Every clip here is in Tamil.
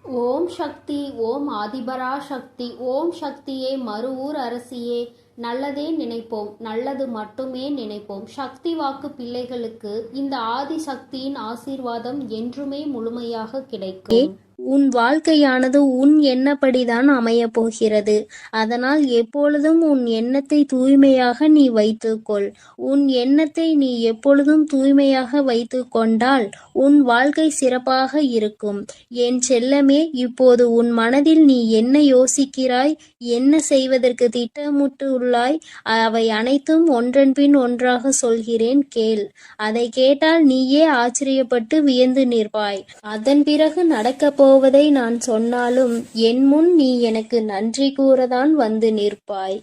ஓம் சக்தி, ஓம் ஆதிபரா சக்தி, ஓம் சக்தியே, மறுவூர் அரசியே. நல்லதே நினைப்போம், நல்லது மட்டுமே நினைப்போம். சக்தி வாக்கு பிள்ளைகளுக்கு இந்த ஆதி சக்தியின் ஆசீர்வாதம் என்றுமே முழுமையாக கிடைக்கும். உன் வாழ்க்கையானது உன் எண்ணப்படிதான் அமையப் போகிறது. அதனால் எப்பொழுதும் உன் எண்ணத்தை தூய்மையாக நீ வைத்துக்கொள். உன் எண்ணத்தை நீ எப்பொழுதும் தூய்மையாக வைத்து கொண்டால் உன் வாழ்க்கை சிறப்பாக இருக்கும். என் செல்லமே, இப்போது உன் மனதில் நீ என்ன யோசிக்கிறாய், என்ன செய்வதற்கு திட்டமிட்டுள்ளாய், அவை அனைத்தும் ஒன்றன் பின் ஒன்றாக சொல்கிறேன், கேள். அதை கேட்டால் நீயே ஆச்சரியப்பட்டு வியந்து நிற்பாய். அதன் பிறகு நடக்கப் போவதை நான் சொன்னாலும் என் முன் நீ எனக்கு நன்றி கூறதான் வந்து நிற்பாய்.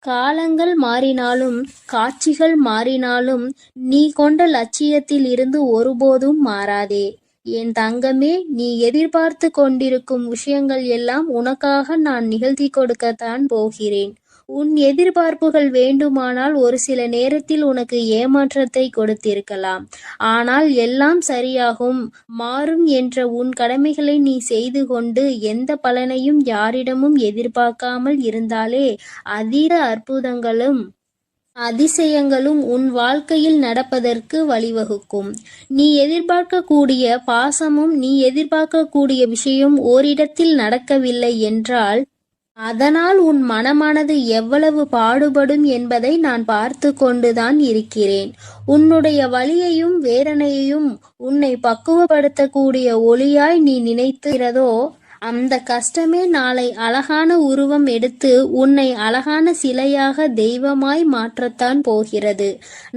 காலங்கள் மாறினாலும் காட்சிகள் மாறினாலும் நீ கொண்ட லட்சியத்தில் இருந்து ஒருபோதும் மாறாதே. என் தங்கமே, நீ எதிர்பார்த்து கொண்டிருக்கும் விஷயங்கள் எல்லாம் உனக்காக நான் நிகழ்த்தி கொடுக்கத்தான் போகிறேன். உன் எதிர்பார்ப்புகள் வேண்டுமானால் ஒரு சில நேரத்தில் உனக்கு ஏமாற்றத்தை கொடுத்திருக்கலாம். ஆனால் எல்லாம் சரியாகும், மாறும் என்ற உன் கடமைகளை நீ செய்து கொண்டு எந்த பலனையும் யாரிடமும் எதிர்பார்க்காமல் இருந்தாலே அதீத அற்புதங்களும் அதிசயங்களும் உன் வாழ்க்கையில் நடப்பதற்கு வழிவகுக்கும். நீ எதிர்பார்க்கக்கூடிய பாசமும் நீ எதிர்பார்க்கக்கூடிய விஷயம் ஓரிடத்தில் நடக்கவில்லை என்றால் அதனால் உன் மனமானது எவ்வளவு பாடுபடும் என்பதை நான் பார்த்து கொண்டுதான் இருக்கிறேன். உன்னுடைய வலியையும் வேதனையையும் உன்னை பக்குவப்படுத்தக்கூடிய ஒளியாய் நீ நினைக்கிறதோ அந்த கஷ்டமே நாளை அழகான உருவம் எடுத்து உன்னை அழகான சிலையாக தெய்வமாய் மாற்றத்தான் போகிறது.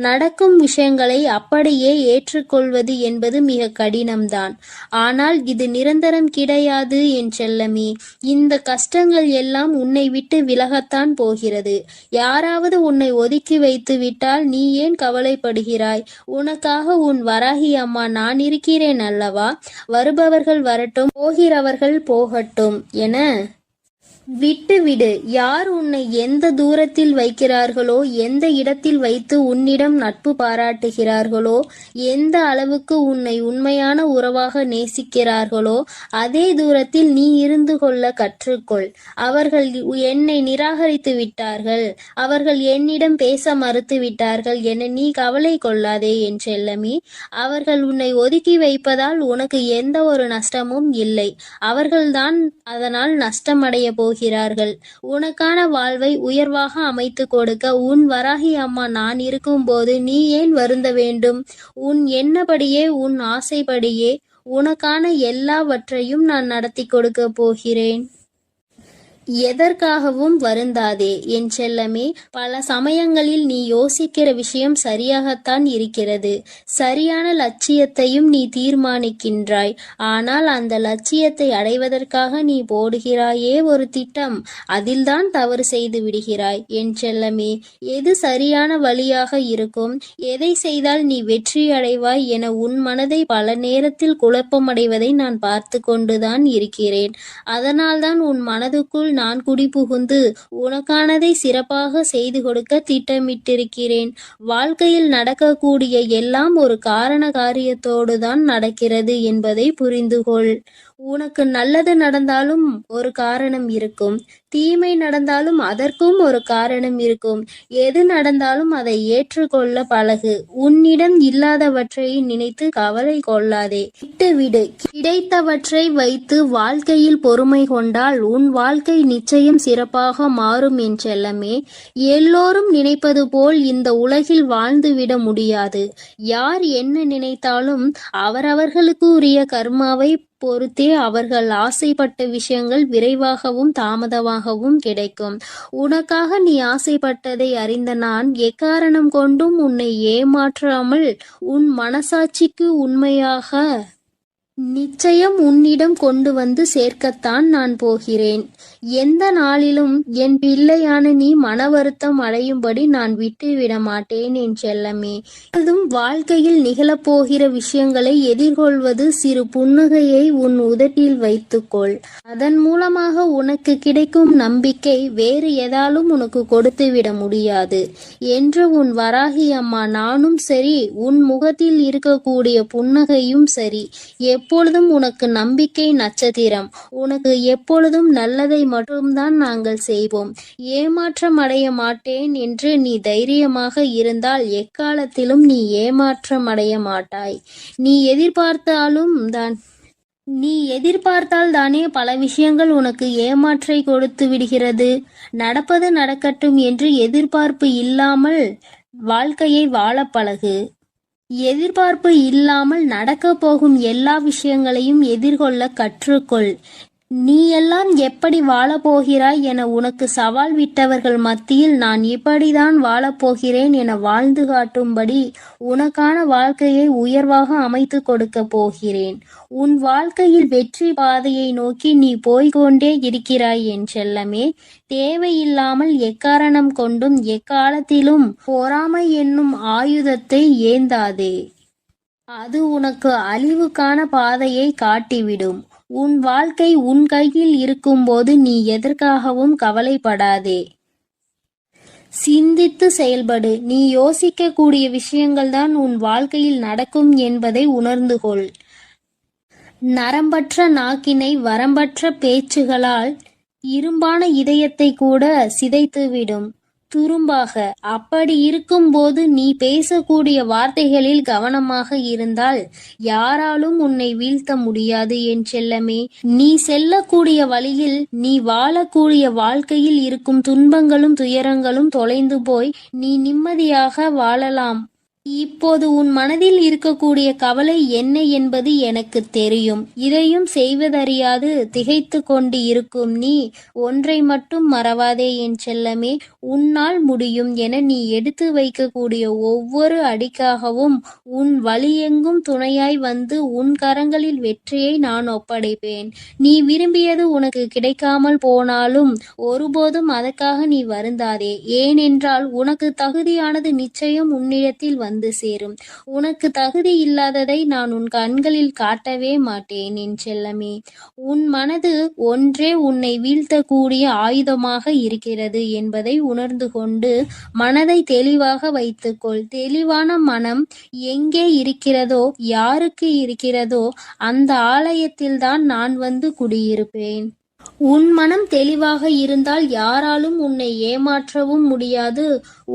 நடக்கும் விஷயங்களை அப்படியே ஏற்றுக்கொள்வது என்பது மிக கடினம்தான். ஆனால் இது நிரந்தரம் கிடையாது என் செல்லமே. இந்த கஷ்டங்கள் எல்லாம் உன்னை விட்டு விலகத்தான் போகிறது. யாராவது உன்னை ஒதுக்கி வைத்து விட்டால் நீ ஏன் கவலைப்படுகிறாய்? உனக்காக உன் வராகி அம்மா நான் இருக்கிறேன் அல்லவா? வருபவர்கள் வரட்டும், போகிறவர்கள் போகட்டும் என விட்டுவிடு. யார் உன்னை எந்த தூரத்தில் வைக்கிறார்களோ, எந்த இடத்தில் வைத்து உன்னிடம் நட்பு பாராட்டுகிறார்களோ, எந்த அளவுக்கு உன்னை உண்மையான உறவாக நேசிக்கிறார்களோ அதே தூரத்தில் நீ இருந்து கொள்ள கற்றுக்கொள். அவர்கள் என்னை நிராகரித்து விட்டார்கள், அவர்கள் என்னிடம் பேச மறுத்து விட்டார்கள் என நீ கவலை கொள்ளாதே என் செல்லமே. அவர்கள் உன்னை ஒதுக்கி வைப்பதால் உனக்கு எந்த ஒரு நஷ்டமும் இல்லை. அவர்கள்தான் அதனால் நஷ்டமடைய போகிறார்கள். உனக்கான வாழ்வை உயர்வாக அமைத்து கொடுக்க உன் வராகி அம்மா நான் இருக்கும்போது நீ ஏன் வருந்த வேண்டும்? உன் எண்ணப்படியே, உன் ஆசைப்படியே உனக்கான எல்லாவற்றையும் நான் நடத்தி கொடுக்க போகிறேன். எதற்காகவும் வருந்தாதே என் செல்லமே. பல சமயங்களில் நீ யோசிக்கிற விஷயம் சரியாகத்தான் இருக்கிறது. சரியான லட்சியத்தையும் நீ தீர்மானிக்கின்றாய். ஆனால் அந்த லட்சியத்தை அடைவதற்காக நீ போடுகிறாயே ஒரு திட்டம், அதில்தான் தவறு செய்து விடுகிறாய் என் செல்லமே. எது சரியான வழியாக இருக்கும், எதை செய்தால் நீ வெற்றி அடைவாய் என உன் மனதை பல நேரத்தில் குழப்பமடைவதை நான் பார்த்து கொண்டுதான் இருக்கிறேன். அதனால்தான் உன் மனதுக்குள் நான் குடிபுகுந்து உனக்கானதை சிறப்பாக செய்து கொடுக்க திட்டமிட்டிருக்கிறேன். வாழ்க்கையில் நடக்கக்கூடிய எல்லாம் ஒரு காரண காரியத்தோடுதான் நடக்கிறது என்பதை புரிந்துகொள். உனக்கு நல்லது நடந்தாலும் ஒரு காரணம் இருக்கும், தீமை நடந்தாலும் அதற்கும் ஒரு காரணம் இருக்கும். எது நடந்தாலும் அதை ஏற்றுக்கொள்ள பழகு. உன்னிடம் இல்லாதவற்றை நினைத்து கவலை கொள்ளாதே, விட்டுவிடு. கிடைத்தவற்றை வைத்து வாழ்க்கையில் பொறுமை கொண்டால் உன் வாழ்க்கை நிச்சயம் சிறப்பாக மாறும் என் செல்லமே. எல்லோரும் நினைப்பது போல் இந்த உலகில் வாழ்ந்துவிட முடியாது. யார் என்ன நினைத்தாலும் அவரவர்களுக்கு உரிய கர்மாவை பொறுத்தே அவர்கள் ஆசைப்பட்ட விஷயங்கள் விரைவாகவும் தாமதமாகவும் கிடைக்கும். உனக்காக நீ ஆசைப்பட்டதை அறிந்த நான் எக்காரணம் கொண்டும் உன்னை ஏமாற்றாமல் உன் மனசாட்சிக்கு உண்மையாக நிச்சயம் உன்னிடம் கொண்டு வந்து சேர்க்கத்தான் நான் போகிறேன். எந்த நாளிலும் என் பிள்ளையான நீ மன வருத்தம் அடையும்படி நான் விட்டுவிட மாட்டேன் என் செல்லமே. அதுவும் வாழ்க்கையில் நிகழப்போகிற விஷயங்களை எதிர்கொள்வது சிறு புன்னகையை உன் உதட்டில் வைத்துக்கொள். அதன் மூலமாக உனக்கு கிடைக்கும் நம்பிக்கை வேறு எதாலும் உனக்கு கொடுத்து விட முடியாது என்று உன் வராகி அம்மா நானும் சரி, உன் முகத்தில் இருக்கக்கூடிய புன்னகையும் சரி எப்பொழுதும் உனக்கு நம்பிக்கை நட்சத்திரம். உனக்கு எப்பொழுதும் நல்லதை மட்டும்தான் நாங்கள் செய்வோம். ஏமாற்றம் அடைய மாட்டேன் என்று நீ தைரியமாக இருந்தால் எக்காலத்திலும் நீ ஏமாற்றம் அடைய மாட்டாய். நீ எதிர்பார்த்தால் தானே பல விஷயங்கள் உனக்கு ஏமாற்றை கொடுத்து விடுகிறது. நடப்பது நடக்கட்டும் என்று எதிர்பார்ப்பு இல்லாமல் வாழ்க்கையை வாழ பழகு. எதிர்பார்ப்பு இல்லாமல் நடக்கப் போகும் எல்லா விஷயங்களையும் எதிர்கொள்ள கற்றுக்கொள். நீ எல்லாம் எப்படி வாழப்போகிறாய் என உனக்கு சவால் விட்டவர்கள் மத்தியில் நான் இப்படிதான் வாழப்போகிறேன் என வாழ்ந்து காட்டும்படி உனக்கான வாழ்க்கையை உயர்வாக அமைத்து கொடுக்க போகிறேன். உன் வாழ்க்கையில் வெற்றி பாதையை நோக்கி நீ போய்கொண்டே இருக்கிறாய் என் செல்லமே. தேவையில்லாமல் எக்காரணம் கொண்டும் எக்காலத்திலும் பொறாமை என்னும் ஆயுதத்தை ஏந்தாதே. அது உனக்கு அழிவுக்கான பாதையை காட்டிவிடும். உன் வாழ்க்கை உன் கையில் இருக்கும்போது நீ எதற்காகவும் கவலைப்படாதே. சிந்தித்து செயல்படு. நீ யோசிக்கக்கூடிய விஷயங்கள்தான் உன் வாழ்க்கையில் நடக்கும் என்பதை உணர்ந்து கொள். நரம்பற்ற நாக்கினை வரம்பற்ற பேச்சுகளால் இரும்பான இதயத்தை கூட சிதைத்துவிடும் துரும்பாக. அப்படி இருக்கும்போது நீ பேசக்கூடிய வார்த்தைகளில் கவனமாக இருந்தால் யாராலும் உன்னை வீழ்த்த முடியாது என் செல்லமே. நீ செல்லக்கூடிய வழியில், நீ வாழக்கூடிய வாழ்க்கையில் இருக்கும் துன்பங்களும் துயரங்களும் தொலைந்து போய் நீ நிம்மதியாக வாழலாம். இப்போது உன் மனதில் இருக்கக்கூடிய கவலை என்ன என்பது எனக்கு தெரியும். இதையும் செய்வதறியாது திகைத்து கொண்டு இருக்கும் நீ ஒன்றை மட்டும் மறவாதே என் செல்லமே. உன்னால் முடியும் என நீ எடுத்து வைக்கக்கூடிய ஒவ்வொரு அடிக்காகவும் உன் வழியெங்கும் துணையாய் வந்து உன் கரங்களில் வெற்றியை நான் ஒப்படைப்பேன். நீ விரும்பியது உனக்கு கிடைக்காமல் போனாலும் ஒருபோதும் அதற்காக நீ வருந்தாதே. ஏனென்றால் உனக்கு தகுதியானது நிச்சயம் உன்னிடத்தில் வந்து சேரும். உனக்கு தகுதி இல்லாததை நான் உன் கண்களில் காட்டவே மாட்டேன் என் செல்லமே. உன் மனது ஒன்றே உன்னை வீழ்த்தக்கூடிய ஆயுதமாக இருக்கிறது என்பதை உணர்ந்து கொண்டு மனதை தெளிவாக வைத்துக்கொள். தெளிவான மனம் எங்கே இருக்கிறதோ, யாருக்கு இருக்கிறதோ அந்த ஆலயத்தில்தான் நான் வந்து குடியிருப்பேன். உன் மனம் தெளிவாக இருந்தால் யாராலும் உன்னை ஏமாற்றவும் முடியாது,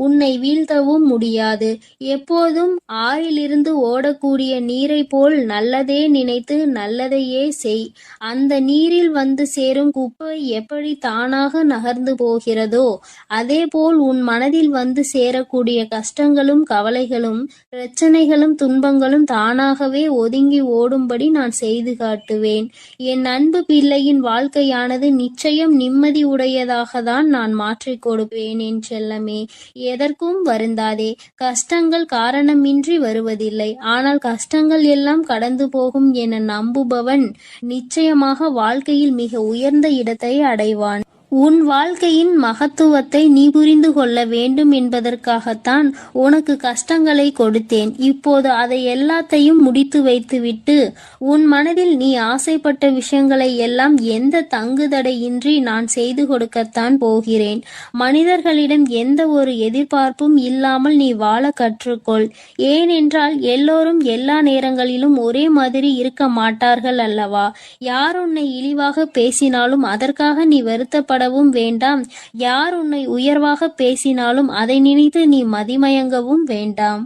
உன்னை வீழ்த்தவும் முடியாது. எப்போதும் ஆறிலிருந்து ஓடக்கூடிய நீரை போல் நல்லதே நினைத்து நல்லதையே செய். அந்த நீரில் வந்து சேரும் குப்பை எப்படி தானாக நகர்ந்து போகிறதோ அதேபோல் உன் மனதில் வந்து சேரக்கூடிய கஷ்டங்களும் கவலைகளும் பிரச்சனைகளும் துன்பங்களும் தானாகவே ஒதுங்கி ஓடும்படி நான் செய்து காட்டுவேன். என் அன்பு பிள்ளையின் வாழ்க்கையான நிச்சயம் நிம்மதி உடையதாகத்தான் நான் மாற்றிக் கொடுப்பேன் என் செல்லமே. எதற்கும் வருந்தாதே. கஷ்டங்கள் காரணமின்றி வருவதில்லை. ஆனால் கஷ்டங்கள் எல்லாம் கடந்து போகும் என நம்புபவன் நிச்சயமாக வாழ்க்கையில் மிக உயர்ந்த இடத்தை அடைவான். உன் வாழ்க்கையின் மகத்துவத்தை நீ புரிந்து கொள்ள வேண்டும் என்பதற்காகத்தான் உனக்கு கஷ்டங்களை கொடுத்தேன். இப்போது அதை எல்லாத்தையும் முடித்து வைத்துவிட்டு உன் மனதில் நீ ஆசைப்பட்ட விஷயங்களை எல்லாம் எந்த தங்குதடையின்றி நான் செய்து கொடுக்கத்தான் போகிறேன். மனிதர்களிடம் எந்த ஒரு எதிர்பார்ப்பும் இல்லாமல் நீ வாழ கற்றுக்கொள். ஏனென்றால் எல்லோரும் எல்லா நேரங்களிலும் ஒரே மாதிரி இருக்க மாட்டார்கள் அல்லவா? யார் உன்னை இழிவாக பேசினாலும் அதற்காக நீ வருத்தப்பட வேண்டாம். யார் உன்னை உயர்வாக பேசினாலும் அதை நினைத்து நீ மதிமயங்கவும் வேண்டாம்.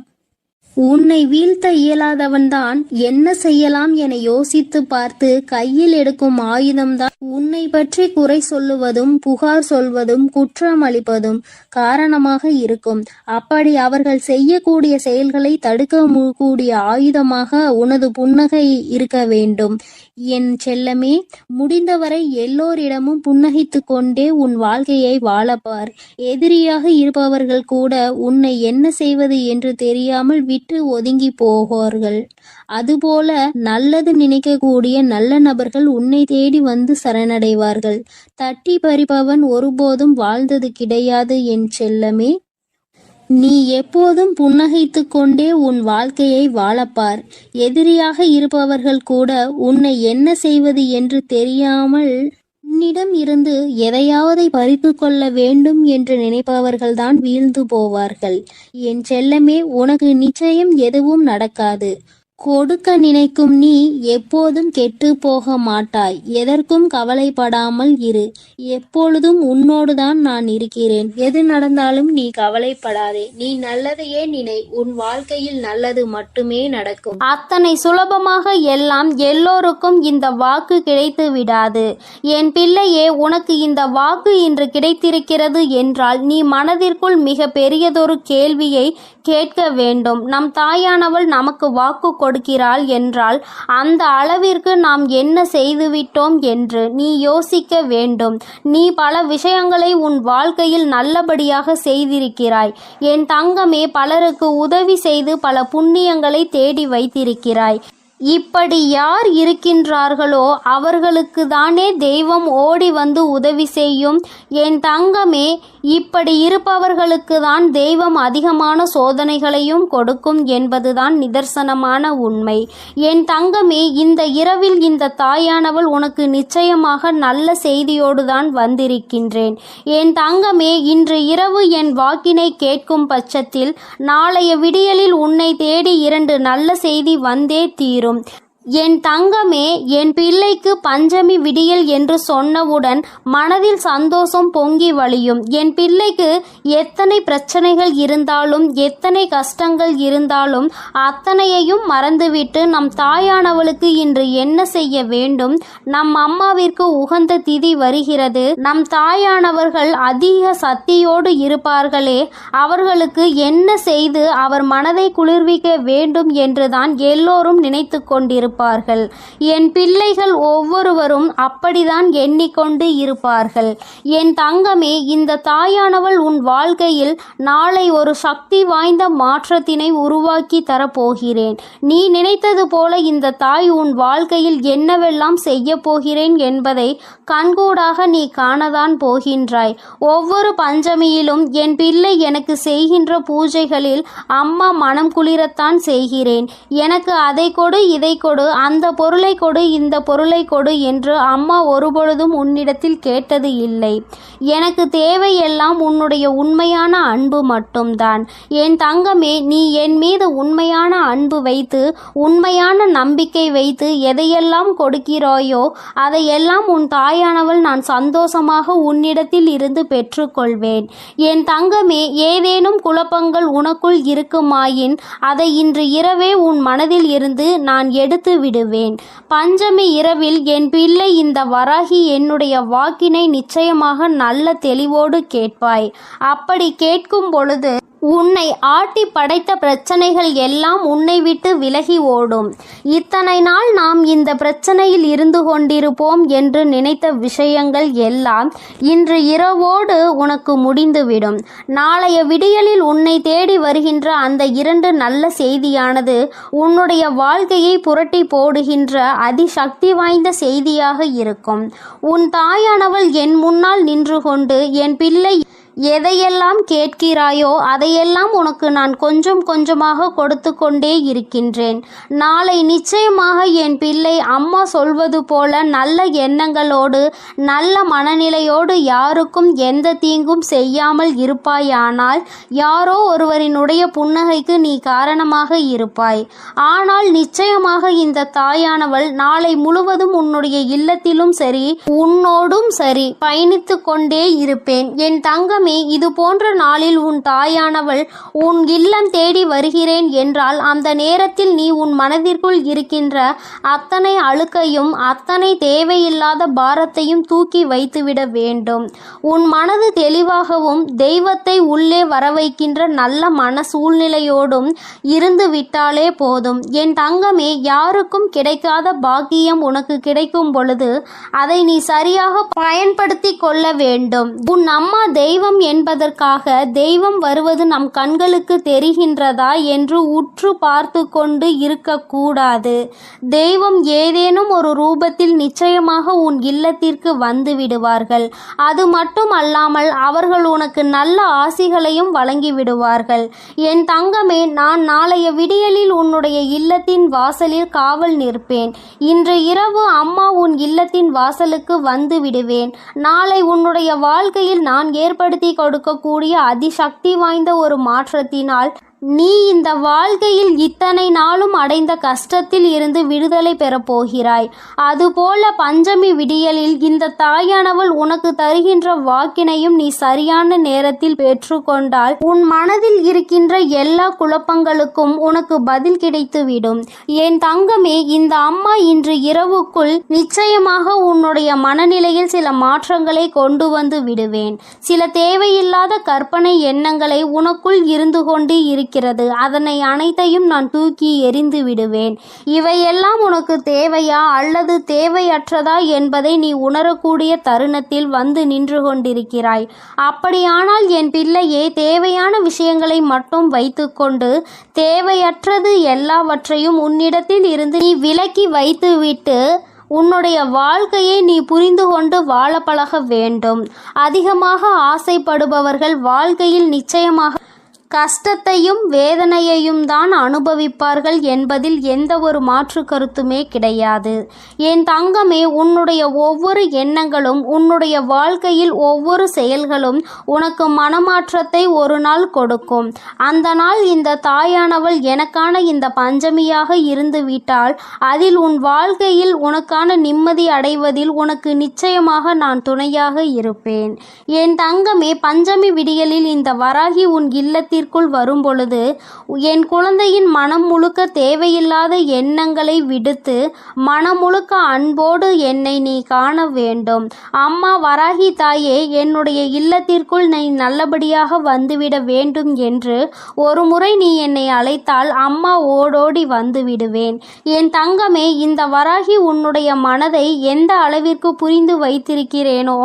உன்னை வீழ்த்த இயலாதவன்தான் என்ன செய்யலாம் என யோசித்து பார்த்து கையில் எடுக்கும் ஆயுதம்தான் உன்னை பற்றி குறை சொல்லுவதும் புகார் சொல்வதும் குற்றம் அளிப்பதும் காரணமாக இருக்கும். அப்படி அவர்கள் செய்யக்கூடிய செயல்களை தடுக்க கூடிய ஆயுதமாக உனது புன்னகை இருக்க வேண்டும் என் செல்லமே. முடிந்தவரை எல்லோரிடமும் புன்னகைத்து கொண்டே உன் வாழ்க்கையை வாழப்பார். எதிரியாக இருப்பவர்கள் கூட உன்னை என்ன செய்வது என்று தெரியாமல் விட்டு ஒதுங்கி போவார்கள். அதுபோல நல்லது நினைக்கக்கூடிய நல்ல நபர்கள் உன்னை தேடி வந்து சரணடைவார்கள். தட்டி பறிப்பவன் ஒருபோதும் வாழ்ந்தது கிடையாது என் செல்லமே. நீ எப்போதும் புன்னகைத்து கொண்டே உன் வாழ்க்கையை வாழப்பார். எதிரியாக இருப்பவர்கள் கூட உன்னை என்ன செய்வது என்று தெரியாமல் உன்னிடம் இருந்து எதையாவதை பறித்து கொள்ள வேண்டும் என்று நினைப்பவர்கள்தான் வீழ்ந்து போவார்கள். என் செல்லமே, உனக்கு நிச்சயம் எதுவும் நடக்காது. கொடுக்க நினைக்கும் நீ எப்போதும் கெட்டு போக மாட்டாய். எதற்கும் கவலைப்படாமல் இரு. எப்பொழுதும் உன்னோடுதான் நான் இருக்கிறேன். எது நடந்தாலும் நீ கவலைப்படாதே. நீ நல்லதையே நினை. உன் வாழ்க்கையில் நல்லது மட்டுமே நடக்கும். அத்தனை சுலபமாக எல்லாம் எல்லோருக்கும் இந்த வாக்கு கிடைத்து விடாது. என் பிள்ளையே, உனக்கு இந்த வாக்கு இன்று கிடைத்திருக்கிறது என்றால் நீ மனதிற்குள் மிக பெரியதொரு கேள்வியை கேட்க வேண்டும். நம் தாயானவள் நமக்கு வாக்கு கொடுக்கிறாள் என்றால் அந்த அளவிற்கு நாம் என்ன செய்துவிட்டோம் என்று நீ யோசிக்க வேண்டும். நீ பல விஷயங்களை உன் வாழ்க்கையில் நல்லபடியாக செய்திருக்கிறாய். என் தங்கமே, பலருக்கு உதவி செய்து பல புண்ணியங்களை தேடி வைத்திருக்கிறாய். இப்படி யார் இருக்கின்றார்களோ அவர்களுக்கு தானே தெய்வம் ஓடி வந்து உதவி செய்யும். என் தங்கமே, இப்படி இருப்பவர்களுக்கு தான் தெய்வம் அதிகமான சோதனைகளையும் கொடுக்கும் என்பதுதான் நிதர்சனமான உண்மை. என் தங்கமே, இந்த இரவில் இந்த தாயானவள் உனக்கு நிச்சயமாக நல்ல செய்தியோடு தான் வந்திருக்கின்றேன். என் தங்கமே, இன்று இரவு என் வாக்கினை கேட்கும் பட்சத்தில் நாளைய விடியலில் உன்னை தேடி 2 நல்ல செய்தி வந்தே தீரும். என் தங்கமே, என் பிள்ளைக்கு பஞ்சமி விடியல் என்று சொன்னவுடன் மனதில் சந்தோஷம் பொங்கி வழியும். என் பிள்ளைக்கு எத்தனை பிரச்சனைகள் இருந்தாலும் எத்தனை கஷ்டங்கள் இருந்தாலும் அத்தனையையும் மறந்துவிட்டு நம் தாயானவளுக்கு இன்று என்ன செய்ய வேண்டும்? நம் அம்மாவிற்கு உகந்த திதி வருகிறது. நம் தாயானவர்கள் அதிக சக்தியோடு இருப்பார்களே, அவர்களுக்கு என்ன செய்து அவர் மனதை குளிர்விக்க வேண்டும் என்றுதான் எல்லோரும் நினைத்து கொண்டிருப்பார்கள். என் பிள்ளைகள் ஒவ்வொருவரும் அப்படிதான் எண்ணிக்கொண்டு இருப்பார்கள். என் தங்கமே, இந்த தாயானவள் உன் வாழ்க்கையில் நாளை ஒரு சக்தி வாய்ந்த மாற்றத்தினை உருவாக்கி தரப்போகிறேன். நீ நினைத்தது போல இந்த தாய் உன் வாழ்க்கையில் என்னவெல்லாம் செய்ய போகிறேன் என்பதை கண்கூடாக நீ காணதான் போகின்றாய். ஒவ்வொரு பஞ்சமியிலும் என் பிள்ளை எனக்கு செய்கின்ற பூஜைகளில் அம்மா மனம் குளிரத்தான் செய்கிறேன். எனக்கு அதை கொடு, இதை கொடு, அந்த பொருளை கொடு, இந்த பொருளை கொடு என்று அம்மா ஒருபொழுதும் உன்னிடத்தில் கேட்டது இல்லை. எனக்கு தேவையெல்லாம் உன்னுடைய உண்மையான அன்பு மட்டும்தான். என் தங்கமே, நீ என் மீது உண்மையான அன்பு வைத்து உண்மையான நம்பிக்கை வைத்து எதையெல்லாம் கொடுக்கிறாயோ அதையெல்லாம் உன் தாயானவள் நான் சந்தோஷமாக உன்னிடத்தில் இருந்து பெற்றுக்கொள்வேன். என் தங்கமே, ஏதேனும் குழப்பங்கள் உனக்குள் இருக்குமாயின் அதை இன்று இரவே உன் மனதில் இருந்து நான் எடுத்து விடுவேன். பஞ்சமி இரவில் என் பிள்ளை இந்த வராகி என்னுடைய வாக்கினை நிச்சயமாக நல்ல தெளிவோடு கேட்பாய். அப்படி கேட்கும் பொழுது உன்னை ஆட்டி படைத்த பிரச்சனைகள் எல்லாம் உன்னை விட்டு விலகி ஓடும். இத்தனை நாள் நாம் இந்த பிரச்சனையில் இருந்து கொண்டிருப்போம் என்று நினைத்த விஷயங்கள் எல்லாம் இன்று இரவோடு உனக்கு முடிந்துவிடும். நாளைய விடியலில் உன்னை தேடி வருகின்ற அந்த 2 நல்ல செய்தியானது உன்னுடைய வாழ்க்கையை புரட்டி போடுகின்ற அதிசக்தி வாய்ந்த செய்தியாக இருக்கும். உன் தாயானவள் என் முன்னால் நின்று கொண்டு என் பிள்ளை எதையெல்லாம் கேட்கிறாயோ அதையெல்லாம் உனக்கு நான் கொஞ்சம் கொஞ்சமாக கொடுத்து கொண்டே இருக்கின்றேன். நாளை நிச்சயமாக என் பிள்ளை அம்மா சொல்வது போல நல்ல எண்ணங்களோடு நல்ல மனநிலையோடு யாருக்கும் எந்த தீங்கும் செய்யாமல் இருப்பாயானால் யாரோ ஒருவரினுடைய புன்னகைக்கு நீ காரணமாக இருப்பாய். ஆனால் நிச்சயமாக இந்த தாயானவள் நாளை முழுவதும் உன்னுடைய இல்லத்திலும் சரி உன்னோடும் சரி பயணித்து கொண்டே இருப்பேன். என் தங்கம், இது போன்ற நாளில் உன் தாயானவள் உன் இல்லம் தேடி வருகிறேன் என்றால் அந்த நேரத்தில் நீ உன் மனதிற்குள் இருக்கின்ற அத்தனை அழுக்கையும் அத்தனை தேவையில்லாத பாரத்தையும் தூக்கி வைத்துவிட வேண்டும். உன் மனது தெளிவாகவும் தெய்வத்தை உள்ளே வரவைக்கின்ற நல்ல மன சூழ்நிலையோடும் இருந்து விட்டாலே போதும். என் தங்கமே, யாருக்கும் கிடைக்காத பாக்கியம் உனக்கு கிடைக்கும் பொழுது அதை நீ சரியாக பயன்படுத்தி கொள்ள வேண்டும். உன் அம்மா தெய்வம் என்பதற்காக தெய்வம் வருவது நம் கண்களுக்கு தெரிகின்றதா என்று உற்று பார்த்து கொண்டு இருக்கக்கூடாது. தெய்வம் ஏதேனும் ஒரு ரூபத்தில் நிச்சயமாக உன் இல்லத்திற்கு வந்து விடுவார்கள். அது மட்டும் அல்லாமல் அவர்கள் உனக்கு நல்ல ஆசிகளையும் வழங்கி விடுவார்கள். என் தங்கமே, நான் நாளைய விடியலில் உன்னுடைய இல்லத்தின் வாசலில் காவல் நிற்பேன். இன்று இரவு அம்மா உன் இல்லத்தின் வாசலுக்கு வந்து விடுவேன். நாளை உன்னுடைய வாழ்க்கையில் நான் ஏற்படுத்தி கொடுக்கக்கூடிய அதிசக்தி வாய்ந்த ஒரு மாற்றத்தினால் நீ இந்த வாழ்க்கையில் இத்தனை நாளும் அடைந்த கஷ்டத்தில் இருந்து விடுதலை பெறப் போகிறாய். அதுபோல பஞ்சமி விடியலில் இந்த தாயானவள் உனக்கு தருகின்ற வாக்கினையும் நீ சரியான நேரத்தில் பெற்றுக்கொண்டால் உன் மனதில் இருக்கின்ற எல்லா குழப்பங்களுக்கும் உனக்கு பதில் கிடைத்துவிடும். என் தங்கமே, இந்த அம்மா இன்று இரவுக்குள் நிச்சயமாக உன்னுடைய மனநிலையில் சில மாற்றங்களை கொண்டு வந்து விடுவேன். சில தேவையில்லாத கற்பனை எண்ணங்களை உனக்குள் இருந்து கொண்டு இருக்கிறது. அதனை அனைத்தையும் நான் தூக்கி எறிந்து விடுவேன். இவையெல்லாம் உனக்கு தேவையா அல்லது தேவையற்றதா என்பதை நீ உணரக்கூடிய தருணத்தில் வந்து நின்று கொண்டிருக்கிறாய். அப்படியானால் என் பிள்ளையே, தேவையான விஷயங்களை மட்டும் வைத்துக்கொண்டு தேவையற்றது எல்லாவற்றையும் உன்னிடத்தில் இருந்து நீ விலக்கி வைத்துவிட்டு உன்னுடைய வாழ்க்கையை நீ புரிந்து கொண்டு வாழ பழக வேண்டும். அதிகமாக ஆசைப்படுபவர்கள் வாழ்க்கையில் நிச்சயமாக கஷ்டத்தையும் வேதனையையும் தான் அனுபவிப்பார்கள் என்பதில் எந்த ஒரு மாற்று கருத்துமே கிடையாது. என் தங்கமே, உன்னுடைய ஒவ்வொரு எண்ணங்களும் உன்னுடைய வாழ்க்கையில் ஒவ்வொரு செயல்களும் உனக்கு மனமாற்றத்தை ஒரு நாள் கொடுக்கும். அந்த நாள் இந்த தாயானவள் எனக்கான இந்த பஞ்சமியாக இருந்து விட்டால் அதில் உன் வாழ்க்கையில் உனக்கான நிம்மதி அடைவதில் உனக்கு நிச்சயமாக நான் துணையாக இருப்பேன். என் தங்கமே, பஞ்சமி விடியலில் இந்த வராகி உன் இல்லத்தில் வரும் பொழுது என் குழந்தையின் மனம் முழுக்க தேவையில்லாத எண்ணங்களை விடுத்து மனம் முழுக்க அன்போடு என்னை நீ காண வேண்டும். அம்மா வராகி தாயே, என்னுடைய இல்லத்திற்குள் நீ நல்லபடியாக வந்துவிட வேண்டும் என்று ஒரு முறை நீ என்னை அழைத்தால் அம்மா ஓடோடி வந்து விடுவேன். என் தங்கமே, இந்த வராகி உன்னுடைய மனதை எந்த அளவிற்கு புரிந்து வைத்திருக்கிறேனோ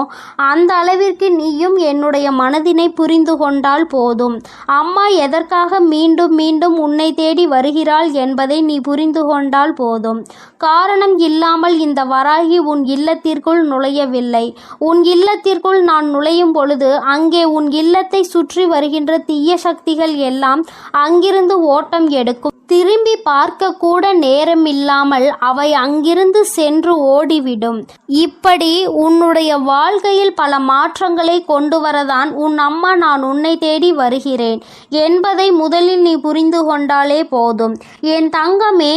அந்த அளவிற்கு நீயும் என்னுடைய மனதினை புரிந்து கொண்டால் போதும். அம்மா எதற்காக மீண்டும் மீண்டும் உன்னை தேடி வருகிறாள் என்பதை நீ புரிந்து கொண்டால் போதும். காரணம் இல்லாமல் இந்த வராகி உன் இல்லத்திற்குள் நுழையவில்லை. உன் இல்லத்திற்குள் நான் நுழையும் பொழுது அங்கே உன் இல்லத்தை சுற்றி வருகின்ற தீய சக்திகள் எல்லாம் அங்கிருந்து ஓட்டம் எடுக்கும். திரும்பி பார்க்க கூட நேரம் இல்லாமல் அவை அங்கிருந்து சென்று ஓடிவிடும். இப்படி உன்னுடைய வாழ்க்கையில் பல மாற்றங்களை கொண்டு வரதான் உன் அம்மா நான் உன்னை தேடி வருகிறேன் என்பதை முதலில் நீ புரிந்து கொண்டாலே போதும். என் தங்கமே,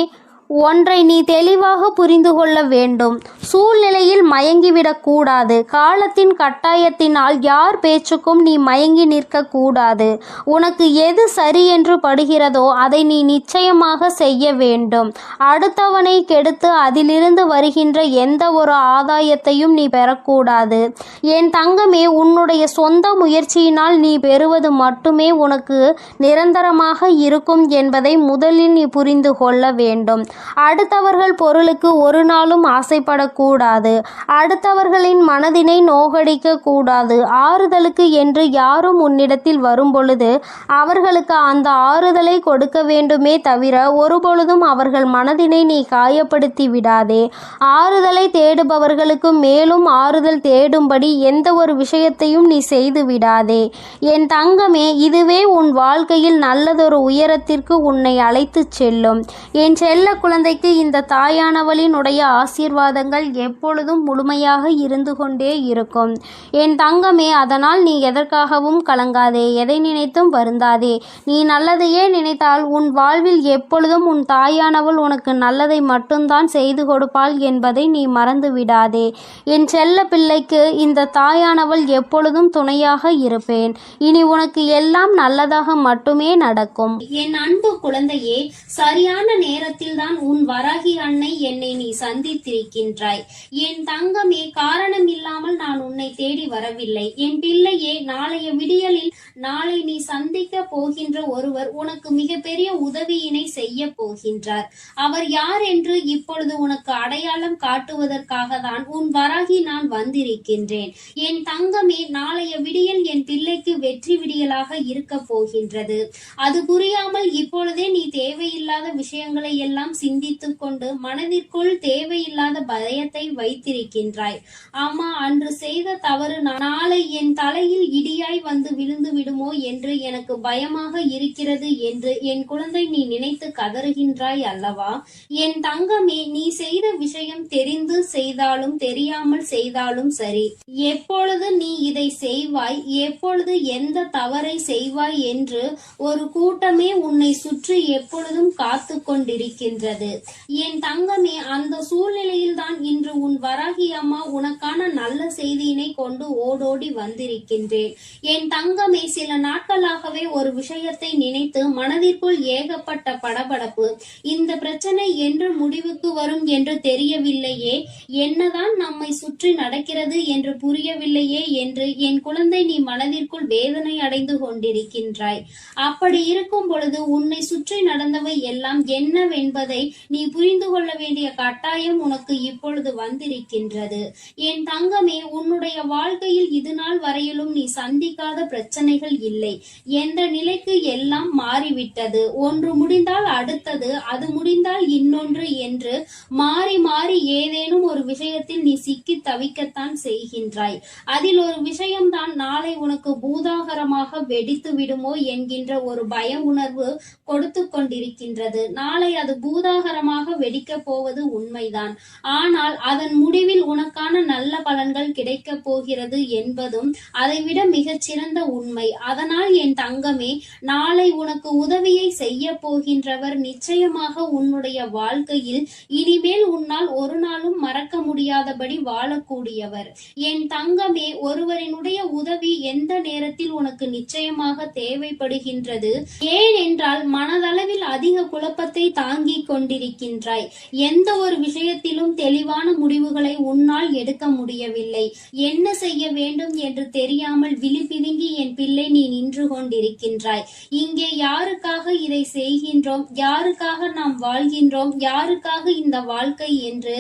ஒன்றை நீ தெளிவாக புரிந்து கொள்ள வேண்டும். சூழ்நிலையில் மயங்கிவிடக் கூடாது. காலத்தின் கட்டாயத்தினால் யார் பேச்சுக்கும் நீ மயங்கி நிற்க கூடாது. உனக்கு எது சரி என்று படுகிறதோ அதை நீ நிச்சயமாக செய்ய வேண்டும். அடுத்தவனை கெடுத்து அதிலிருந்து வருகின்ற எந்த ஒரு ஆதாயத்தையும் நீ பெறக்கூடாது. என் தங்கமே, உன்னுடைய சொந்த முயற்சியினால் நீ பெறுவது மட்டுமே உனக்கு நிரந்தரமாக இருக்கும் என்பதை முதலில் நீ புரிந்து கொள்ள வேண்டும். அடுத்தவர்கள் பொருளுக்கு ஒரு நாளும் ஆசைப்படக்கூடாது. அடுத்தவர்களின் மனதினை நோகடிக்க கூடாது. ஆறுதலுக்கு என்று யாரும் உன்னிடத்தில் வரும் பொழுது அவர்களுக்கு அந்த ஆறுதலை கொடுக்க வேண்டுமே தவிர ஒருபொழுதும் அவர்கள் மனதினை நீ காயப்படுத்தி விடாதே. ஆறுதலை தேடுபவர்களுக்கு மேலும் ஆறுதல் தேடும்படி எந்த ஒரு விஷயத்தையும் நீ செய்து விடாதே. என் தங்கமே, இதுவே உன் வாழ்க்கையில் நல்லதொரு உயரத்திற்கு உன்னை அழைத்துச் செல்லும். என் செல்ல குழந்தைக்கு இந்த தாயானவளினுடைய ஆசீர்வாதங்கள் எப்பொழுதும் முழுமையாக இருந்து கொண்டே இருக்கும். என் தங்கமே, அதனால் நீ எதற்காகவும் கலங்காதே, எதை நினைத்தும் வருந்தாதே. நீ நல்லதையே நினைத்தால் உன் வாழ்வில் எப்பொழுதும் உன் தாயானவள் உனக்கு நல்லதை மட்டும்தான் செய்து கொடுப்பாள் என்பதை நீ மறந்து விடாதே. என் செல்ல பிள்ளைக்கு இந்த தாயானவள் எப்பொழுதும் துணையாக இருப்பேன். இனி உனக்கு எல்லாம் நல்லதாக மட்டுமே நடக்கும். என் அன்பு குழந்தையே, சரியான நேரத்தில் தான் உன் வராகி அன்னை என்னை நீ சந்தித்திருக்கின்றாய். என் தங்கமே, காரணம் இல்லாமல் நான் உன்னை தேடி வரவில்லை. என் பிள்ளையே, நாளைய விடியலில் நாளை நீ சந்திக்க போகின்ற ஒருவர் உனக்கு மிகப்பெரிய உதவியினை செய்ய போகின்றார். அவர் யார் என்று இப்பொழுது உனக்கு அடையாளம் காட்டுவதற்காக தான் உன் வராகி நான் வந்திருக்கின்றேன். என் தங்கமே, நாளைய விடியல் என் பிள்ளைக்கு வெற்றி விடியலாக இருக்க போகின்றது. அது புரியாமல் இப்பொழுதே நீ தேவையில்லாத விஷயங்களை எல்லாம் சிந்தித்துக் கொண்டு மனதிற்குள் தேவையில்லாத பயத்தை வைத்திருக்கின்றாய். அம்மா, அன்று செய்த தவறு நாளை என் தலையில் இடியாய் வந்து விழுந்து விடுமோ என்று எனக்கு பயமாக இருக்கிறது என்று என் குழந்தை நீ நினைத்து கதறுகின்றாய் அல்லவா? என் தங்கமே, நீ செய்த விஷயம் தெரிந்து செய்தாலும் தெரியாமல் செய்தாலும் சரி, எப்பொழுது நீ இதை செய்வாய், எப்பொழுது எந்த தவறை செய்வாய் என்று ஒரு கூட்டமே உன்னை சுற்றி எப்பொழுதும் காத்து கொண்டிருக்கின்றது. என் தங்கமே, அந்த சூழ்நிலையில் தான் இன்று உன் வராகி அம்மா உனக்கான நல்ல செய்தியினை கொண்டு ஓடோடி வந்திருக்கின்றேன். என் தங்கமே, சில நாட்களாகவே ஒரு விஷயத்தை நினைத்து மனதிற்குள் ஏகப்பட்ட படபடப்பு. இந்த பிரச்சனை என்று முடிவுக்கு வரும் என்று தெரியவில்லையே, என்னதான் நம்மை சுற்றி நடக்கிறது என்று புரியவில்லையே என்று என் குழந்தை நீ மனதிற்குள் வேதனை அடைந்து கொண்டிருக்கின்றாய். அப்படி இருக்கும் பொழுது உன்னை சுற்றி நடந்தவை எல்லாம் என்னவென்பதை நீ புரிந்து கொள்ள வேண்டிய கட்டாயம் உனக்கு இப்பொழுது வந்திருக்கின்றது. என் தங்கமே, உன்னுடைய வாழ்க்கையில் இது நாள் வரையிலும் நீ சந்திக்காத பிரச்சனைகள் இல்லை. எந்த நிலைக்கு எல்லாம் மாறிவிட்டது. ஒன்று முடிந்தால் அடுத்தது, அது முடிந்தால் இன்னொன்று என்று மாறி மாறி ஏதேனும் ஒரு விஷயத்தில் நீ சிக்கி தவிக்கத்தான் செய்கின்றாய். அதில் ஒரு விஷயம்தான் நாளை உனக்கு பூதாகரமாக வெடித்து விடுமோ என்கின்ற ஒரு பய உணர்வு கொடுத்து கொண்டிருக்கின்றது. நாளை அது பூதாகரமாக வெடிக்கப் போவது உண்மைதான். ஆனால் அதன் முடிவில் உனக்கான நல்ல பலன்கள் கிடைக்கப் போகிறது என்பதும் அதைவிட மிகச் சிறந்த உண்மை. அதனால் என் தங்கமே, நாளை உனக்கு உதவியை செய்ய போகின்றவர் நிச்சயமாக உன்னுடைய வாழ்க்கையில் இனிமேல் உன்னால் ஒரு நாளும் மறக்க முடியாதபடி வாழக்கூடியவர். என் தங்கமே, ஒருவரினுடைய உதவி எந்த நேரத்தில் உனக்கு நிச்சயமாக தேவைப்படுகின்றது. ஏனென்றால் மனதளவில் அதிக குழப்பத்தை தாங்கிக் கொண்டிருக்கின்றாய். எந்த ஒரு விஷயத்திலும் தெளிவான முடிவுகளை உன்னால் எடுக்க முடியவில்லை. என்ன செய்ய வேண்டும் என்று தெரியாமல் விழிபிதுங்கி என் பிள்ளை நீ நின்று கொண்டிருக்கின்றாய். இங்கே யாருக்காக இதை செய்கின்றோம், யாருக்காக நாம் வாழ்கின்றோம், யாருக்காக இந்த வாழ்க்கை என்று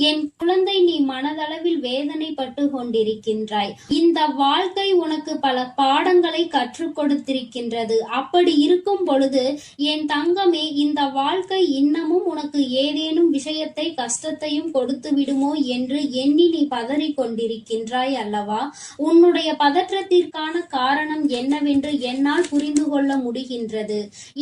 என் குழந்தை நீ மனதளவில் வேதனைப்பட்டு கொண்டிருக்கின்றாய். இந்த வாழ்க்கை உனக்கு பல பாடங்களை கற்றுக் கொடுத்திருக்கின்றது. அப்படி இருக்கும் பொழுது என் தங்கமே, இந்த வாழ்க்கை இன்னமும் உனக்கு ஏதேனும் விஷயத்தை கஷ்டத்தையும் கொடுத்து விடுமோ என்று எண்ணி நீ பதறிக் கொண்டிருக்கின்றாய் அல்லவா? உன்னுடைய பதற்றத்திற்கான காரணம் என்னவென்று என்னால் புரிந்து கொள்ள முடிகின்றது.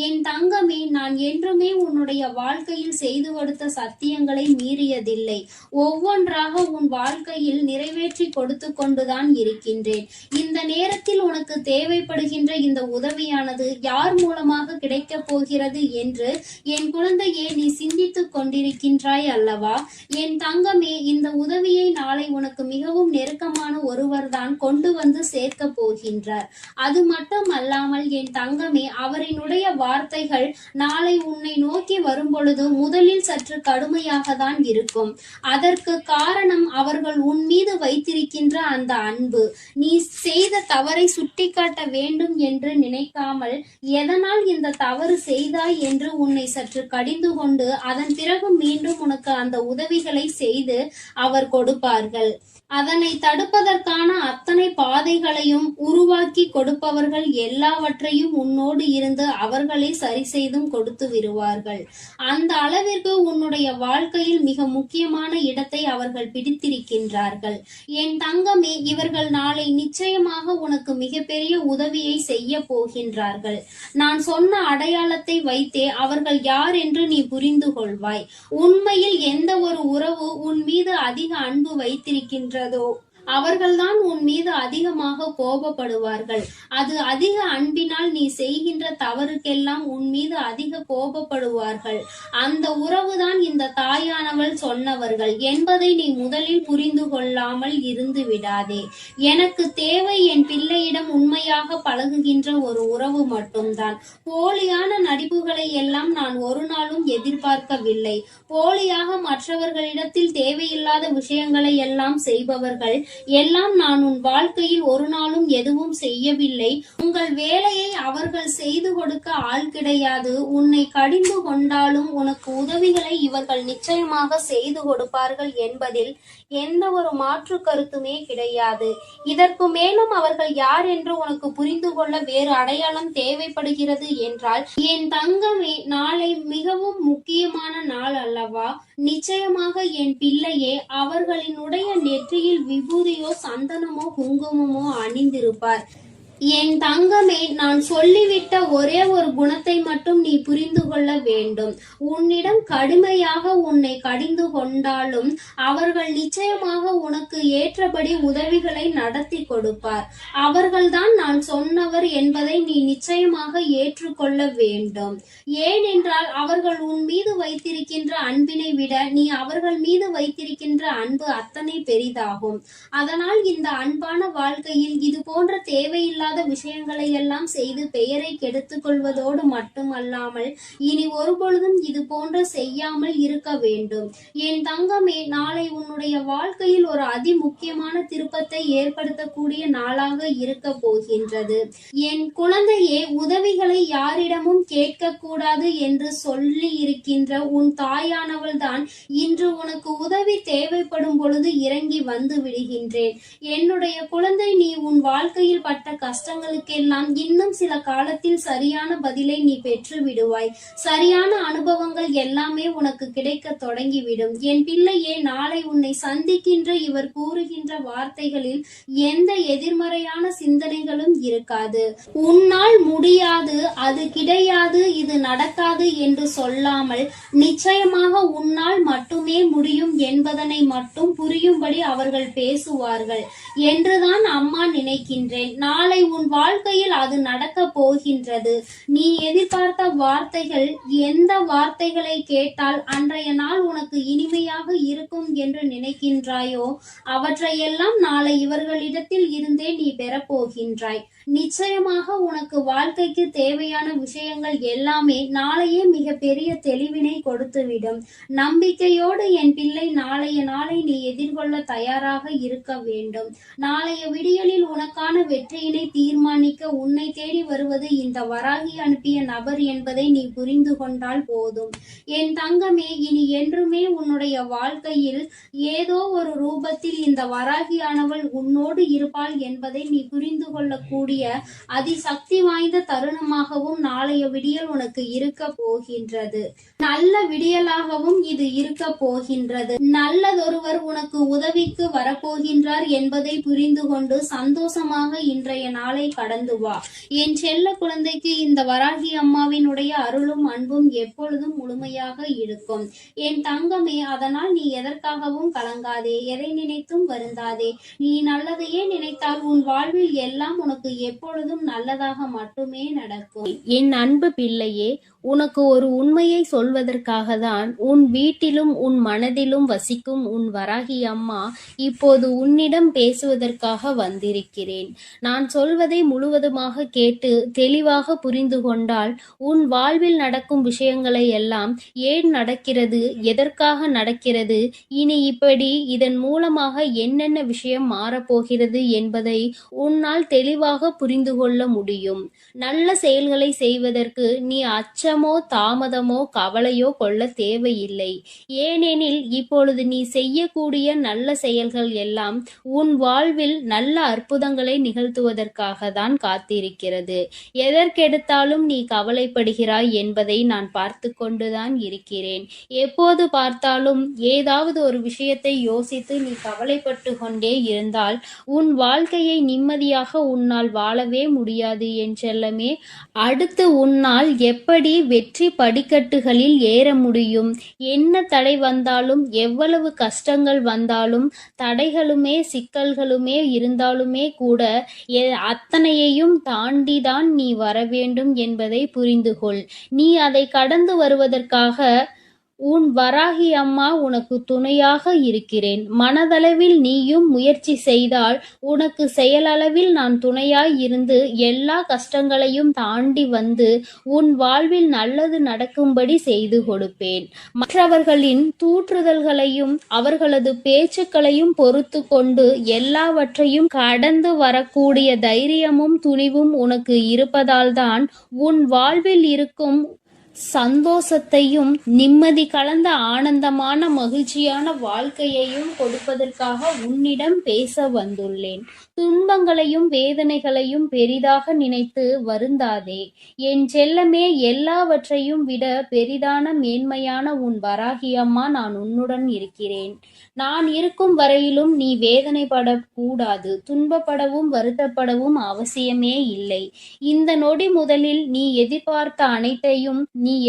என் தங்கமே, நான் என்றுமே உன்னுடைய வாழ்க்கையில் செய்து கொடுத்த சத்தியங்களை மீறியதில்லை. ஒவ்வொன்றாக உன் வாழ்க்கையில் நிறைவேற்றி கொடுத்து கொண்டுதான் இருக்கின்றேன். இந்த நேரத்தில் உனக்கு தேவைப்படுகின்ற இந்த உதவியானது யார் மூலமாக கிடைக்கப் போகிறது என்று என் குழந்தையே நீ சிந்தித்துக் கொண்டிருக்கின்றாய் அல்லவா? என் தங்கமே, இந்த உதவியை நாளை உனக்கு மிகவும் நெருக்கமான ஒருவர்தான் கொண்டு வந்து சேர்க்க போகின்றார். அது மட்டும் அல்லாமல் என் தங்கமே, அவரினுடைய வார்த்தைகள் நாளை உன்னை நோக்கி வரும் பொழுது முதலில் சற்று கடுமையாக தான் இருக்கும். அதற்கு காரணம் அவர்கள் உன் மீது வைத்திருக்கின்ற அந்த அன்பு. நீ செய்த தவறை சுட்டிக்காட்ட வேண்டும் என்று நினைக்காமல் எதனால் இந்த தவறு செய்தாய் என்று உன்னை சற்று கடிந்து கொண்டு அதன் பிறகு மீண்டும் உனக்கு அந்த உதவிகளை செய்து அவர் கொடுப்பார்கள். அதனை தடுப்பதற்கான அத்தனை பாதைகளையும் உருவாக்கி கொடுப்பவர்கள் எல்லாவற்றையும் உன்னோடு இருந்து அவர்களே சரி செய்தும் கொடுத்து விடுவார்கள். அந்த அளவிற்கு உன்னுடைய வாழ்க்கையில் மிக முக்கியமான இடத்தை அவர்கள் பிடித்திருக்கின்றார்கள். என் தங்கமே, இவர்கள் நாளை நிச்சயமாக உனக்கு மிகப்பெரிய உதவியை செய்ய போகின்றார்கள். நான் சொன்ன அடையாளத்தை வைத்தே அவர்கள் யார் என்று நீ புரிந்து கொள்வாய். உண்மையில் எந்த ஒரு உறவு உன் மீது அதிக அன்பு வைத்திருக்கின்றதோ அவர்கள்தான் உன் மீது அதிகமாக கோபப்படுவார்கள். அது அதிக அன்பினால் நீ செய்கின்ற தவறுக்கெல்லாம் உன் மீது அதிக கோபப்படுவார்கள். அந்த உறவுதான் இந்த தாயானவள் சொன்னவர்கள் என்பதை நீ முதலில் புரிந்து கொள்ளாமல் இருந்து விடாதே. எனக்கு தேவை என் பிள்ளையிடம் உண்மையாக பழகுகின்ற ஒரு உறவு மட்டும்தான். போலியான நடிப்புகளை எல்லாம் நான் ஒரு நாளும் எதிர்பார்க்கவில்லை. போலியாக மற்றவர்களிடத்தில் தேவையில்லாத விஷயங்களை எல்லாம் செய்பவர்கள் எல்லாம் நான் உன் வாழ்க்கையில் ஒரு நாளும் எதுவும் செய்யவில்லை. உங்கள் வேலையை அவர்கள் செய்து கொடுக்க ஆள் கிடையாது. உன்னை கடிந்து கொண்டாலும் உனக்கு உதவிகளை இவர்கள் நிச்சயமாக செய்து கொடுப்பார்கள் என்பதில் எந்த ஒரு மாற்று கருத்துமே கிடையாது. இதற்கு மேலும் அவர்கள் யார் என்று உனக்கு புரிந்து கொள்ள வேறு அடையாளம் தேவைப்படுகிறது என்றால், என் தங்கமே, நாளை மிகவும் முக்கியமான நாள் அல்லவா? நிச்சயமாக என் பிள்ளையே அவர்களினுடைய நெற்றியில் விபூதியோ சந்தனமோ குங்குமமோ அணிந்திருப்பார். என் தங்கமே, நான் சொல்லிவிட்ட ஒரே ஒரு குணத்தை மட்டும் நீ புரிந்து கொள்ள வேண்டும். உன்னிடம் கடுமையாக உன்னை கடிந்து கொண்டாலும் அவர்கள் நிச்சயமாக உனக்கு ஏற்றபடி உதவிகளை நடத்தி கொடுப்பார். அவர்கள்தான் நான் சொன்னவர் என்பதை நீ நிச்சயமாக ஏற்றுக்கொள்ள வேண்டும். ஏனென்றால் அவர்கள் உன் மீது வைத்திருக்கின்ற அன்பினை விட நீ அவர்கள் மீது வைத்திருக்கின்ற அன்பு அத்தனை பெரிதாகும். அதனால் இந்த அன்பான வாழ்க்கையில் இது போன்ற தேவையில்லாத விஷயங்களை எல்லாம் செய்து பெயரை கெடுத்துக் கொள்வதோடு மட்டுமல்லாமல் இனி ஒருபொழுதும் இது போன்ற செய்யாமல் இருக்க வேண்டும். என் தங்கமே, நாளை உன்னுடைய வாழ்க்கையில் ஒரு அதி முக்கியமான திருப்பத்தை ஏற்படுத்தக்கூடிய நாளாக இருக்க போகின்றது. என் குழந்தையே, உதவிகளை யாரிடமும் கேட்க கூடாது என்று சொல்லி இருக்கின்ற உன் தாயானவள் தான் இன்று உனக்கு உதவி தேவைப்படும் பொழுது இறங்கி வந்து விடுகின்றேன். என்னுடைய குழந்தை, நீ உன் வாழ்க்கையில் பட்ட கஷ்டங்களுக்கெல்லாம் இன்னும் சில காலத்தில் சரியான பதிலை நீ பெற்று விடுவாய். சரியான அனுபவங்கள் எல்லாமே உனக்கு கிடைக்க தொடங்கிவிடும். என் பிள்ளையே, நாளை உன்னை சந்திக்கின்ற இவர் கூறுகின்ற வார்த்தைகளில் எந்த எதிர்மறையான சிந்தனைகளும் இருக்காது. உன்னால் முடியாது, அது கிடையாது, இது நடக்காது என்று சொல்லாமல் நிச்சயமாக உன்னால் மட்டுமே முடியும் என்பதனை மட்டும் புரியும்படி அவர்கள் பேசுவார்கள் என்றுதான் அம்மா நினைக்கின்றேன். நாளை உன் வாழ்க்கையில் அது நடக்க போகின்றது. நீ எதிர்பார்த்த வார்த்தைகள், எந்த வார்த்தைகளை கேட்டால் அன்றைய நாள் உனக்கு இனிமையாக இருக்கும் என்று நினைக்கின்றாயோ அவற்றையெல்லாம் நாளை இவர்களிடத்தில் இருந்தே நீ பெறப்போகின்றாய். நிச்சயமாக உனக்கு வாழ்க்கைக்கு தேவையான விஷயங்கள் எல்லாமே நாளையே மிக பெரிய தெளிவினை கொடுத்துவிடும். நம்பிக்கையோடு என் பிள்ளை, நாளைய நாளை நீ எதிர்கொள்ள தயாராக இருக்க வேண்டும். நாளைய விடியலில் உனக்கான வெற்றியினை தீர்மானிக்க உன்னை தேடி வருவது இந்த வராகி அனுப்பிய நபர் என்பதை நீ புரிந்து கொண்டால் போதும். என் தங்கமே, இனி என்றுமே உன்னுடைய வாழ்க்கையில் ஏதோ ஒரு ரூபத்தில் இந்த வராகியானவள் உன்னோடு இருப்பாள் என்பதை நீ புரிந்து கொள்ளக்கூடிய அதிசக்தி வாய்ந்த தருணமாகவும் நாளைய விடியல் உனக்கு இருக்க போகின்றது. நல்ல விடியலாகவும் இது இருக்க போகின்றது. நல்லதொருவர் உனக்கு உதவிக்கு வரப்போகின்றார் என்பதை புரிந்து கொண்டு சந்தோஷமாக இன்றைய நாளை கடந்து வா. என் செல்ல குழந்தைக்கு இந்த வராகி அம்மாவினுடைய அருளும் அன்பும் எப்பொழுதும் முழுமையாக இருக்கும். என் தங்கமே, அதனால் நீ எதற்காகவும் கலங்காதே, எதை நினைத்தும் வருந்தாதே. நீ நல்லதையே நினைத்தால் உன் வாழ்வில் எல்லாம் உனக்கு எப்பொழுதும் நல்லதாக மட்டுமே நடக்கும். என் அன்பு பிள்ளையே, உனக்கு ஒரு உண்மையை சொல்வதற்காக தான் உன் வீட்டிலும் உன் மனதிலும் வசிக்கும் உன் வராகி அம்மா இப்போது உன்னிடம் பேசுவதற்காக வந்திருக்கிறேன். நான் சொல்வதை முழுவதுமாக கேட்டு தெளிவாக புரிந்து கொண்டால் உன் வாழ்வில் நடக்கும் விஷயங்களை எல்லாம் ஏன் நடக்கிறது, எதற்காக நடக்கிறது, இனி இப்படி இதன் மூலமாக என்னென்ன விஷயம் மாறப்போகிறது என்பதை உன்னால் தெளிவாக புரிந்து கொள்ள முடியும். நல்ல செயல்களை செய்வதற்கு நீ அச்சமோ தாமதமோ கவலையோ கொள்ள தேவையில்லை. ஏனெனில் இப்பொழுது நீ செய்யக்கூடிய நல்ல செயல்கள் எல்லாம் உன் வாழ்வில் நல்ல அற்புதங்களை நிகழ்த்துவதற்காக தான் காத்திருக்கிறது. எதற்கெடுத்தாலும் நீ கவலைப்படுகிறாய் என்பதை நான் பார்த்து கொண்டுதான் இருக்கிறேன். எப்போது பார்த்தாலும் ஏதாவது ஒரு விஷயத்தை யோசித்து நீ கவலைப்பட்டு கொண்டே இருந்தால் உன் வாழ்க்கையை நிம்மதியாக உன்னால் வாழவே முடியாது என் செல்லமே. அடுத்து உன்னால் எப்படி வெற்றி படிக்கட்டுகளில் ஏற முடியும்? என்ன தடை வந்தாலும், எவ்வளவு கஷ்டங்கள் வந்தாலும், தடைகளுமே சிக்கல்களுமே இருந்தாலுமே கூட அத்தனையையும் தாண்டிதான் நீ வர வேண்டும் என்பதை புரிந்து கொள். நீ அதை கடந்து வருவதற்காக உன் வராகி அம்மா உனக்கு துணையாக இருக்கிறேன். மனதளவில் நீயும் முயற்சி செய்தால் உனக்கு செயலளவில் நான் துணையாய் இருந்து எல்லா கஷ்டங்களையும் தாண்டி வந்து உன் வாழ்வில் நல்லது நடக்கும்படி செய்து கொடுப்பேன். மற்றவர்களின் தூற்றுதல்களையும் அவர்களது பேச்சுக்களையும் பொறுத்து கொண்டு எல்லாவற்றையும் கடந்து வரக்கூடிய தைரியமும் துணிவும் உனக்கு இருப்பதால்தான் உன் வாழ்வில் இருக்கும் சந்தோஷத்தையும் நிம்மதி கலந்த ஆனந்தமான மகிழ்ச்சியான வாழ்க்கையையும் கொடுப்பதற்காக உன்னிடம் பேச வந்துள்ளேன். துன்பங்களையும் வேதனைகளையும் பெரிதாக நினைத்து வருந்தாதே என் செல்லமே. எல்லாவற்றையும் விட பெரிதான மேன்மையான உன் வராகி அம்மா நான் உன்னுடன் இருக்கிறேன். நான் இருக்கும் வரையிலும் நீ வேதனைப்படக்கூடாது. துன்பப்படவும் வருத்தப்படவும் அவசியமே இல்லை. இந்த நொடி முதலில் நீ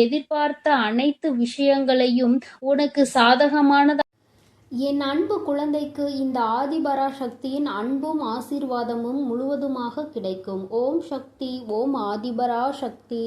எதிர்பார்த்த அனைத்து விஷயங்களையும் உனக்கு சாதகமானதாக என் அன்பு குழந்தைக்கு இந்த ஆதிபராசக்தியின் அன்பும் ஆசீர்வாதமும் முழுவதுமாக கிடைக்கும். ஓம் சக்தி. ஓம் ஆதிபராசக்தி.